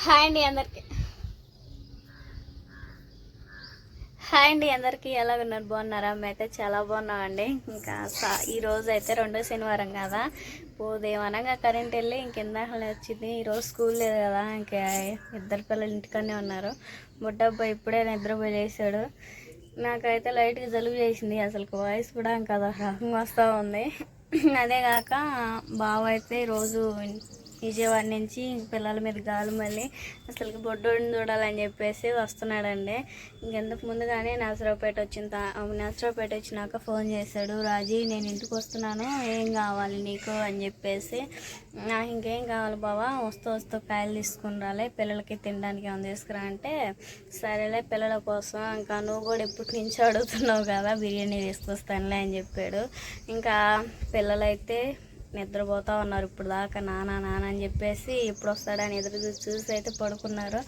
Hi అండి అందరికి. Hi అండి అందరికి, ఎలా ఉన్నారు? బాగున్నారా? మేమైతే చాలా బాగున్నామండి. ఇంకా ఈరోజు అయితే రెండో శనివారం కదా, ఉదయమనగా కరెంట్ వెళ్ళి ఇంకెందాక వచ్చింది. ఈరోజు స్కూల్ లేదు కదా, ఇంకా ఇద్దరు పిల్లలు ఇంటికనే ఉన్నారు. బుడ్డబ్బాయి ఇప్పుడే నిద్రపోయి లేసాడు. నాకైతే లైట్గా జలుబు చేసింది, అసలు వాయిస్ కూడా ఇంకా రకంగా వస్తూ ఉంది. అదే కాక బావ అయితే రోజు విజయవాడ నుంచి పిల్లల మీద గాలి మళ్ళీ అసలు బొడ్డోడిని చూడాలని చెప్పేసి వస్తున్నాడండి. ఇంకెందుకు ముందుగానే నరసరావుపేట వచ్చినాక ఫోన్ చేశాడు. రాజీ, నేను ఇంటికి వస్తున్నాను, ఏం కావాలి నీకు అని చెప్పేసి. నాకు ఇంకేం కావాలి బావా, వస్తూ కాయలు తీసుకుని రాలే, పిల్లలకి తినడానికి ఏమైనా తీసుకురా అంటే, సరేలే పిల్లల కోసం, ఇంకా నువ్వు కూడా ఎప్పటి నుంచో అడుగుతున్నావు కదా, బిర్యానీ తీసుకొస్తానులే అని చెప్పాడు. ఇంకా పిల్లలైతే నిద్రపోతూ ఉన్నారు ఇప్పుడు దాకా. నాన్న అని చెప్పేసి ఇప్పుడు వస్తాడని ఎదురు చూసి అయితే పడుకున్నారు.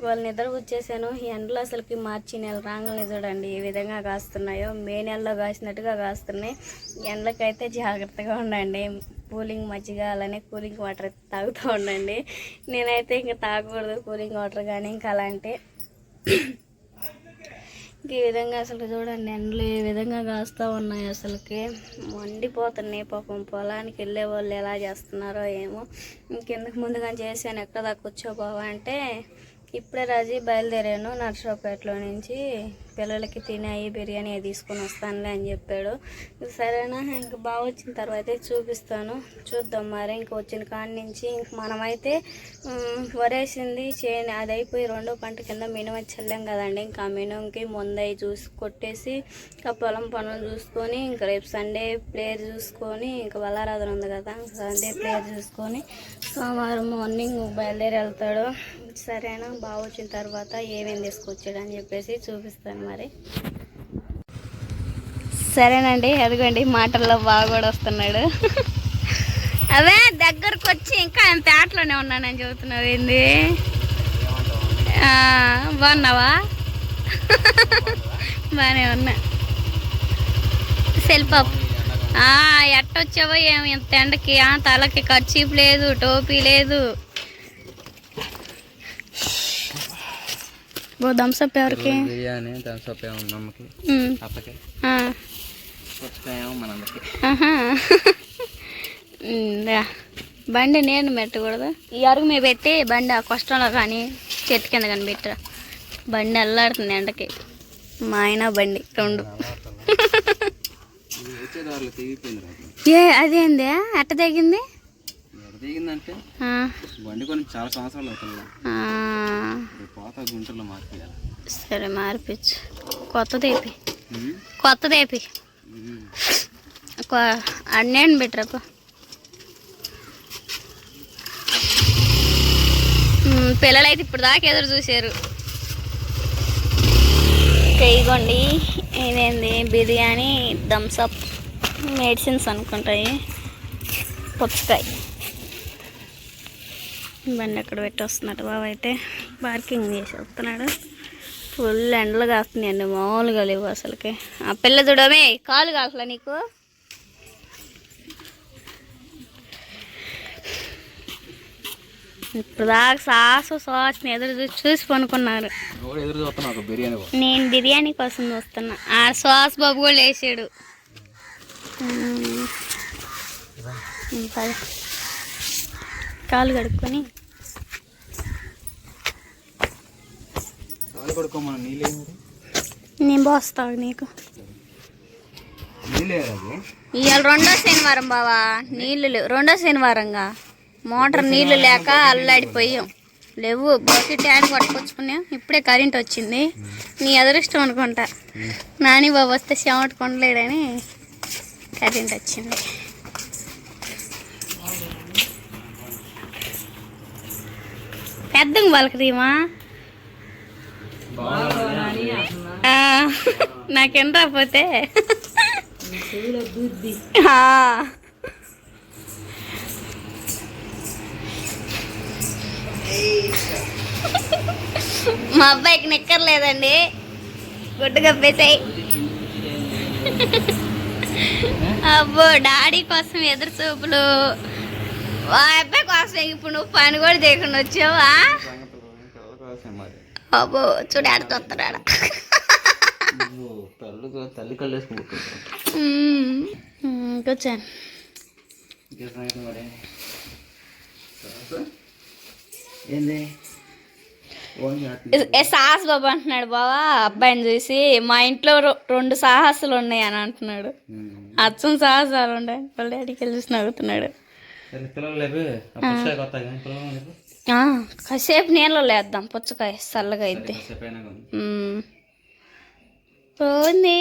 వాళ్ళు నిద్ర వచ్చేసాను. ఈ ఎండలో అసలుకి మార్చి నెల రాగానే చూడండి ఏ విధంగా కాస్తున్నాయో, మే నెలలో కాసినట్టుగా కాస్తున్నాయి. ఎండలకైతే జాగ్రత్తగా ఉండండి. కూలింగ్ మజ్జిగ అలానే కూలింగ్ వాటర్ తాగుతూ ఉండండి. నేనైతే ఇంకా తాగకూడదు కూలింగ్ వాటర్ కానీ ఇంకా అలాంటి. ఈ విధంగా అసలు చూడండి ఎండలు ఏ విధంగా కాస్తూ ఉన్నాయి, అసలుకి మండిపోతున్నాయి. పాపం పొలానికి వెళ్ళే వాళ్ళు ఎలా చేస్తున్నారో ఏమో. ఇంకెందుకు ముందుగా చేశాను, ఎక్కడ దాకా వచ్చావు బావా అంటే, ఇప్పుడే రాజీ బయలుదేరాను నరసరావుపేటలో నుంచి, పిల్లలకి తినాయి బిర్యానీ తీసుకొని వస్తానులే అని చెప్పాడు. సరేనా, ఇంక బాగా వచ్చిన తర్వాత చూపిస్తాను, చూద్దాం. మరి ఇంక వచ్చిన కాడి నుంచి మనమైతే వరేసింది చేయని అది అయిపోయి రెండో పంట కింద మినుము చల్లాం కదండి. ఇంకా మినుముకి ముందయి చూసి కొట్టేసి ఇంకా పొలం పనులు చూసుకొని, ఇంకా రేపు సండే ప్లేయర్ చూసుకొని, ఇంకా వల్లారాధన ఉంది కదా, సండే ప్లేయర్ చూసుకొని సోమవారం మార్నింగ్ బయలుదేరి వెళ్తాడు. సరేనా, బాగా వచ్చిన తర్వాత ఏమేమి తీసుకొచ్చాడు అని చెప్పేసి చూపిస్తాను మరి. సరేనండి, అదిగోండి మాటల్లో బాగా కూడా వస్తున్నాడు. అవే దగ్గరకు వచ్చి ఇంకా ఆయన పేటలోనే ఉన్నానని చెబుతున్నావు ఏంది? బాగున్నావా? బాగానే ఉన్నా. సెల్ఫ్ ఎట్టొచ్చావో ఏమి ఇంత ఎండకి, తలకి ఖర్చీపు లేదు, టోపీ లేదు. థమ్స్అప్ ఎవరికి? బిర్యానీ థమ్స్అప్ అమ్మకి, అప్పకి, బండి నేను పెట్టకూడదు, ఈ అరుగు మీద పెట్టి బండి ఆ కష్టంలో కానీ చెట్టు కింద కానీ పెట్టరా. బండి అల్లాడుతుంది ఎండకి. మా ఆయన బండి రెండు. అదేంది అట్ట తెగింది? దిగిందంటే బండి కొని చాలా సంవత్సరాలు అవుతుంది. గుంటలో మార్పియాలి. సరే మార్పించు, కొత్తదేపి. అన్నేను బెటరప్ప. పిల్లలైతే ఇప్పుడు దాకా ఎదురు చూశారు. ఇదిగోండి, ఇదేంది బిర్యానీ, థమ్స్అప్, మెడిసిన్స్ అనుకుంటాయి, పుచ్చకాయ. బండి అక్కడ పెట్టి వస్తున్నాడు బాబు. అయితే పార్కింగ్ చేసి వస్తున్నాడు. ఫుల్ ఎండలు కాస్తున్నాయండి, మామూలుగా లేవు అసలుకి. ఆ పిల్ల చూడమే కాలు కాసలే నీకు. ఇప్పుడు దాకా సాసుని ఎదురు చూసి పనుకున్నారు. నేను బిర్యానీ కోసం చూస్తున్నా. ఆ సాస్ బాబు కూడా వేసాడు. కాలు కడుక్కొని నేను పోస్తాను నీకు. ఇవాళ రెండో శనివారం బావా, నీళ్ళు లేవు. రెండో శనివారంగా మోటార్ నీళ్లు లేక అల్లాడిపోయాం. లేవు, బకెట్ ట్యాంక్ పట్టుకొచ్చుకున్నాం. ఇప్పుడే కరెంట్ వచ్చింది. నీ అదృష్టం అనుకుంటా. నాని బాబు వస్తే చెమట కొనలేడని కరెంట్ వచ్చింది. పెద్దగా పలకరీమా, నాకేం రాకపోతే. మా అబ్బాయికి నిక్కర్లేదండి, గుడ్డు కప్పేసాయి. అబ్బో, డాడీ కోసం ఎదురు చూపులు. అబ్బాయి కోసం ఇప్పుడు నువ్వు పని కూడా చేయకుండా వచ్చావా? చూడాల్సిన మరి అబ్బో చూడు ఆడుతున్నాడు. తల్లి కళ్ళు వేసుకుని కూర్చోండి. మరి ఏంది సాహస్ బాబు అంటున్నాడు బావా అబ్బాయిని చూసి, మా ఇంట్లో 2 సాహసాలు ఉన్నాయి అని అంటున్నాడు. అచ్చం సాహసాలు ఉన్నాయి. వాళ్ళ డాడీకి వెళ్ళి చూసి నవ్వుతున్నాడు. కాసేపు నీళ్ళు లేద్దాం పుచ్చకాయ చల్లగా అయితే పోంది.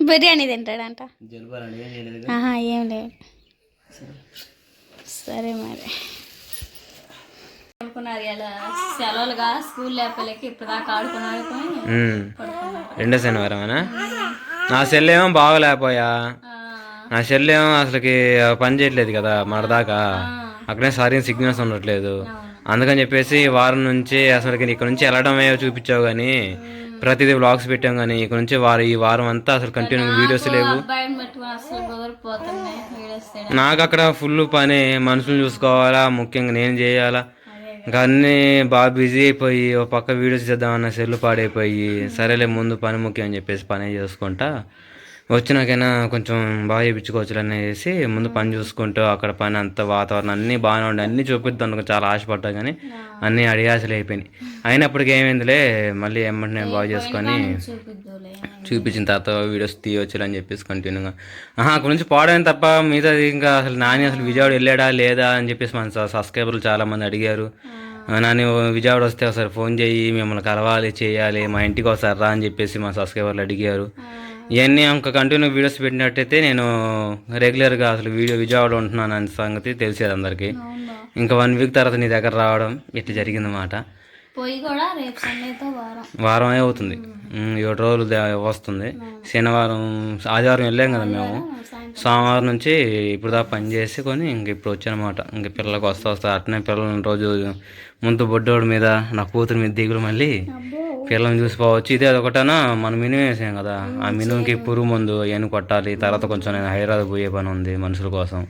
బిర్యానీ తింటాడంట. ఏం లేదు. సరే మరి అనుకున్నారు ఇలా సెలవులుగా స్కూల్ లేపలేక ఇప్పుడు దాకా ఆడుకుని రెండో శనివారమేనా? నా సెల్ ఏమో బాగలేకపోయా. నా సెల్ ఏమో అసలుకి పని చేయట్లేదు కదా మనదాకా. అక్కడే సరైన సిగ్నల్స్ ఉండట్లేదు. అందుకని చెప్పేసి వారం నుంచి అసలుకి ఇక్కడ నుంచి వెళ్ళడమే చూపించావు కానీ ప్రతిదీ వ్లాగ్స్ పెట్టాం కానీ ఇక్కడ నుంచి ఈ వారం అంతా అసలు కంటిన్యూ వీడియోస్ లేవు. నాకు అక్కడ ఫుల్ పని, మనుషులు చూసుకోవాలా, ముఖ్యంగా నేను చేయాలా. ఇంకా అన్నీ బాగా బిజీ అయిపోయి ఒక పక్క వీడియోస్ చేద్దామన్న సెల్లు పాడైపోయి సరేలే ముందు పని ముఖ్యం అని చెప్పేసి పని చేసుకుంటా వచ్చినాకైనా కొంచెం బాగా చేయించుకోవచ్చు అనేసి ముందు పని చూసుకుంటూ అక్కడ పని అంతా వాతావరణం అన్నీ బాగానే ఉండే అన్నీ చూపిద్దాం చాలా ఆశపడ్డా కానీ అన్నీ అడిగాసలు అయిపోయినాయి. అయినప్పటికీ ఏమైందిలే మళ్ళీ ఏమంటే నేను బాగా చేసుకొని చూపించిన తర్వాత వీడియోస్ తీయవచ్చు అని చెప్పేసి కంటిన్యూగా అక్కడ నుంచి పాడైన తప్ప మిగతా ఇంకా అసలు నాని అసలు విజయవాడ వెళ్ళాడా లేదా అని చెప్పేసి మన సబ్స్క్రైబర్లు చాలామంది అడిగారు. నాని విజయవాడ వస్తే ఒకసారి ఫోన్ చేయి, మిమ్మల్ని కలవాలి చేయాలి, మా ఇంటికి ఒకసారి రా అని చెప్పేసి మా సబ్స్క్రైబర్లు అడిగారు. ఇవన్నీ ఇంకా కంటిన్యూ వీడియోస్ పెట్టినట్టయితే నేను రెగ్యులర్గా అసలు విజయవాడ ఉంటున్నాను అనే సంగతి తెలిసేది అందరికీ. ఇంకా 1 వీక్ తర్వాత నీ దగ్గర రావడం ఇట్లా జరిగిందన్నమాట. వారం అవుతుంది, 7 రోజులు వస్తుంది. శనివారం ఆదివారం వెళ్ళాం కదా మేము. సోమవారం నుంచి ఇప్పుడు దాకా పని చేసుకొని ఇంక ఇప్పుడు వచ్చానమాట. ఇంక పిల్లలకు వస్తా అట్నే పిల్లలని రోజు ముందు బొడ్డోడి మీద నా కూతురు మీద దిగులు మళ్ళీ పిల్లల్ని చూసిపోవచ్చు. ఇదే ఒకటనా మనం మినుము వేసాం కదా, ఆ మినుముకి పురుగు మందు అవన్నీ కొట్టాలి. తర్వాత కొంచెం నేను హైదరాబాద్ పోయే పని ఉంది మనుషుల కోసం.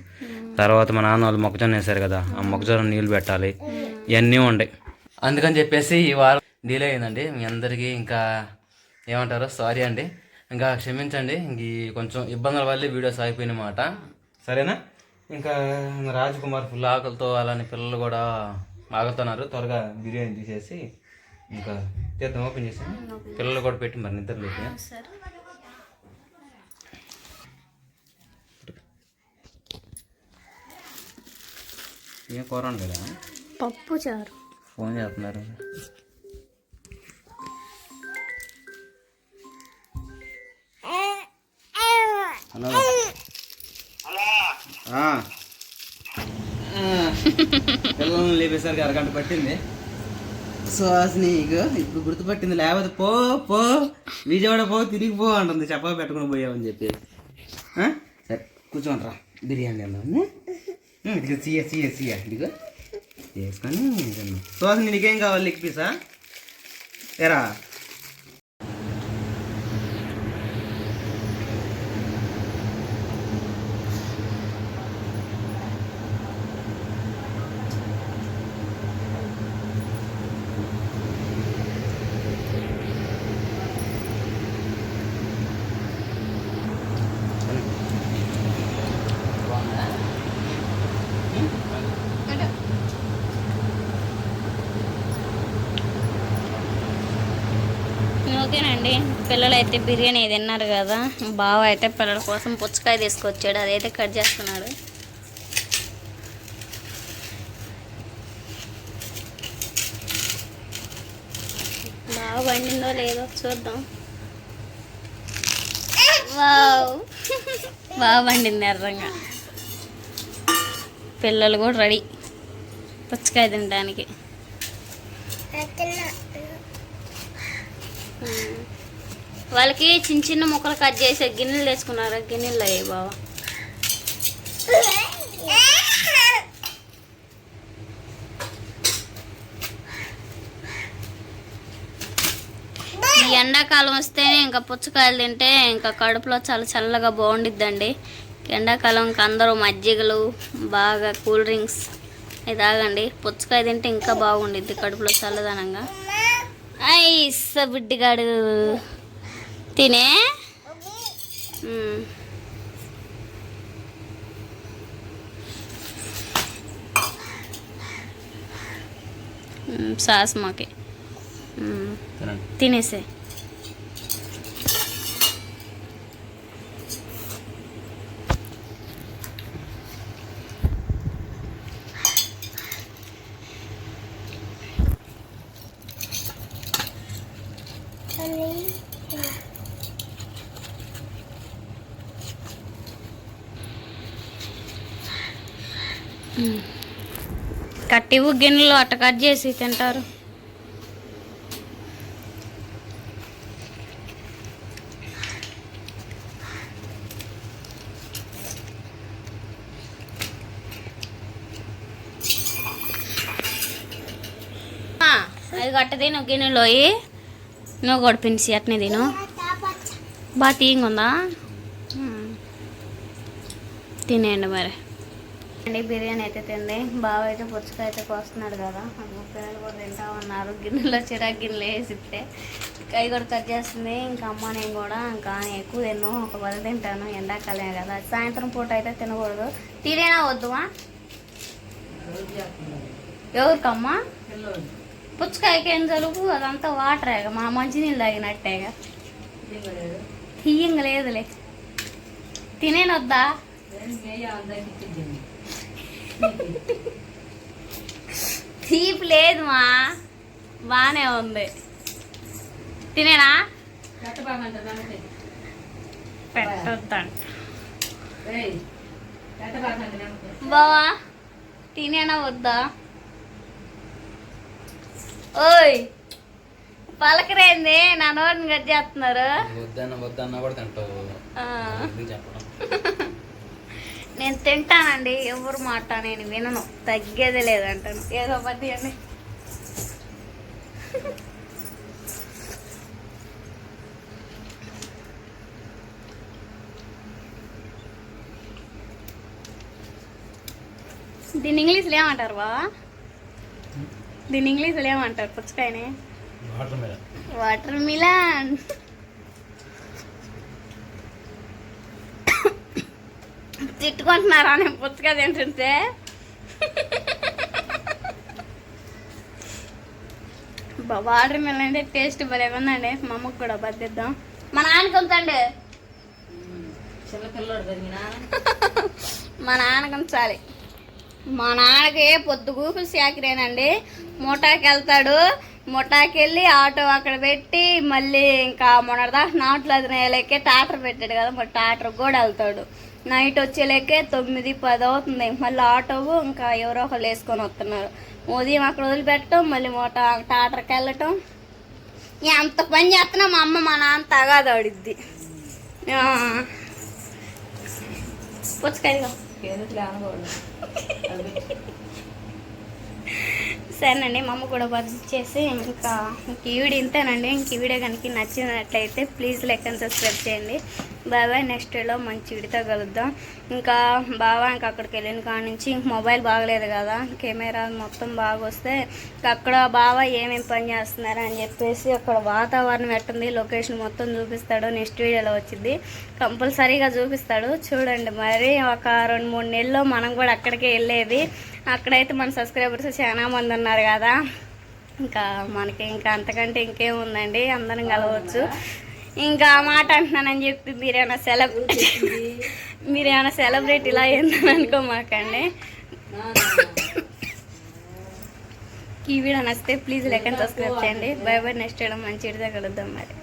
తర్వాత మా నాన్న వాళ్ళు మొక్కజొన్న వేశారు కదా, ఆ మొక్కజొన్న నీళ్ళు పెట్టాలి, ఇవన్నీ ఉండే. అందుకని చెప్పేసి ఈ వారం డిలే అయిందండి. మీ అందరికీ ఇంకా ఏమంటారు సారీ అండి, ఇంకా క్షమించండి. ఇంక కొంచెం ఇబ్బందుల వల్లే వీడియోస్ ఆగిపోయినమాట. సరేనా? ఇంకా రాజ్కుమార్ ఫుల్ ఆకలితో అలానే పిల్లలు కూడా ఆగుతున్నారు. త్వరగా బిర్యానీ తీసేసి ఇంకా తీర్థం ఓపెన్ చేసి పిల్లలు కూడా పెట్టి మరి నిద్ర లేక ఏం కూర కదా పప్పు చారు. ఫోన్ చేస్తున్నారు. హలో పిల్లల్ని లేపేసరికి అరగంట పట్టింది. సుహాసిని ఇప్పుడు గుర్తుపట్టింది. లేకపోతే పో విజయవాడ తిరిగి పో అంటుంది. చెప్పగా పెట్టుకుని పోయావని చెప్పి. సరే కూర్చోండిరా బిర్యానీ అన్నా. ఇదిగో సీయ ఇదిగో చేసుకొని సుహాసిని నీకేం కావాలి? లెగ్ పీసా ఎరా? ఓకేనండి, పిల్లలు అయితే బిర్యానీ తిన్నారు కదా. బావ అయితే పిల్లల కోసం పుచ్చకాయ తీసుకొచ్చాడు, అదైతే కట్ చేస్తున్నాడు. బాగా వండిందో లేదో చూద్దాం. వావ్ బాగా వండింది ఎర్రంగా. పిల్లలు కూడా రెడీ పుచ్చకాయ తినడానికి. వాళ్ళకి చిన్న చిన్న ముక్కలు కట్ చేసే గిన్నెలు తెచ్చుకున్నారు. గిన్నెలు అయ్యాయి బావ. ఈ ఎండాకాలం వస్తేనే ఇంకా పుచ్చకాయలు తింటే ఇంకా కడుపులో చాలా చల్లగా బాగుండిద్దండి. ఎండాకాలంకి అందరూ మజ్జిగలు బాగా కూల్ డ్రింక్స్ ఇది తాగండి. పుచ్చకాయ తింటే ఇంకా బాగుండిద్ది కడుపులో చల్లదనంగా. ఐస్ బిడ్డిగాడు తినే సాస్ మాకి తినేసే. కట్టివు గిన్నెలో అట్ట కట్ చేసి తింటారు. అది కట్ట తిను గిన్నెలో నువ్వు కూడా పినిసి అట్నే తిను. బాగా తీయంగా తినేయండి మరి. అండి బిర్యానీ అయితే తింది. బావ అయితే పుచ్చకాయ అయితే కోస్తున్నాడు కదా, పిల్లలు కూడా తింటా ఉన్నారు. గిన్నెలో చిరాకు గిన్నెలు వేసిస్తే కై కూడా కట్ చేస్తుంది. ఇంకా అమ్మ నేను కూడా ఇంకా ఎక్కువ తిన్నాను, ఒక 10 తింటాను. ఎండాకాలమే కదా, సాయంత్రం పూట అయితే తినకూడదు. తినేనా వద్దుమా? ఎవరికమ్మా? పుచ్చకాయకి ఏం జలుబు, అదంతా వాటరేగా, మా మంచినీళ్ళు తాగినట్టేగా. తీయంగా లేదులే, తినేనొద్దా? తీపి లేదు మా, బానే ఉంది. తినేనా? పెట్టొద్దంట బావా. తినేనా వద్దా? ఓయ్ పలకరేంది, నా నోటిని కట్ చేస్తున్నారు. నేను తింటానండి, ఎవరు మాట నేను వినను, తగ్గేదే లేదంటాను. ఏదో పది అని దీన్ని ఇంగ్లీష్లో ఏమంటారు బా? దీన్ని ఇంగ్లీష్లో ఏమంటారు పుచ్చకాయని? Water melon. తిట్టుకుంటున్నారా నేను పుచ్చకాయ తింటుంటే? వాటర్ మిలన్ అంటే టేస్ట్ భలే ఉందండి. మా అమ్మకు కూడా బద్దిద్దాం. మా నాన్నకి ఉంచండి, మా నాన్నకి ఉంచాలి. మా నాన్నకి పొద్దు గూపులు సేకరేనండి. ముఠాకి వెళ్తాడు, ముఠాకి వెళ్ళి ఆటో అక్కడ పెట్టి మళ్ళీ ఇంకా మొన్నటిదాకా నాట్లు అది నేలకే టాటర్ పెట్టాడు కదా, మరి టాటర్ కూడా వెళ్తాడు. నైట్ వచ్చేలేకే 9-10 అవుతుంది. మళ్ళీ ఆటో ఇంకా ఎవరో ఒకళ్ళు వేసుకొని వస్తున్నారు. ఉదయం అక్కడ వదిలిపెట్టడం, మళ్ళీ టాటర్కి వెళ్ళటం. ఎంత పని చేస్తున్నా మా అమ్మ మా నాన్న తగాదాడిద్ది. పుచ్చకాయగా సరేనండి, మా అమ్మ కూడా బదిచేసి ఇంకా ఈ వీడియో ఇంతేనండి. ఇంక ఈ వీడియో కనుక నచ్చినట్లయితే ప్లీజ్ లైక్ అండ్ సబ్స్క్రైబ్ చేయండి. బాబాయ్ నెక్స్ట్ వీడియోలో మంచి వీడియోతో కలుద్దాం. ఇంకా బాబా ఇంకా అక్కడికి వెళ్ళిన కాడ నుంచి మొబైల్ బాగలేదు కదా, కెమెరా మొత్తం బాగా వస్తే అక్కడ బాబా ఏమేమి పని చేస్తున్నారు అని చెప్పేసి అక్కడ వాతావరణం ఎట్టుంది, లొకేషన్ మొత్తం చూపిస్తాడు. నెక్స్ట్ వీడియోలో వచ్చింది, కంపల్సరీగా చూపిస్తాడు. చూడండి మరి, ఒక 2-3 నెలల్లో మనం కూడా అక్కడికే వెళ్ళేది. అక్కడైతే మన సబ్స్క్రైబర్స్ చాలా మంది ఉన్నారు కదా, ఇంకా మనకి ఇంకా అంతకంటే ఇంకేముందండి, అందరం కలవచ్చు. ఇంకా మాట అంటున్నానని చెప్పి మీరేమైనా సెలబ్రిటీ ఇలా ఏందని అనుకోమాకండి. ఈ వీడియో నచ్చితే ప్లీజ్ లైక్ అండ్ సబ్స్క్రైబ్ చేయండి. బై బై, నెక్స్ట్ వీడియో మంచి వీడియో కలుద్దాం మరి.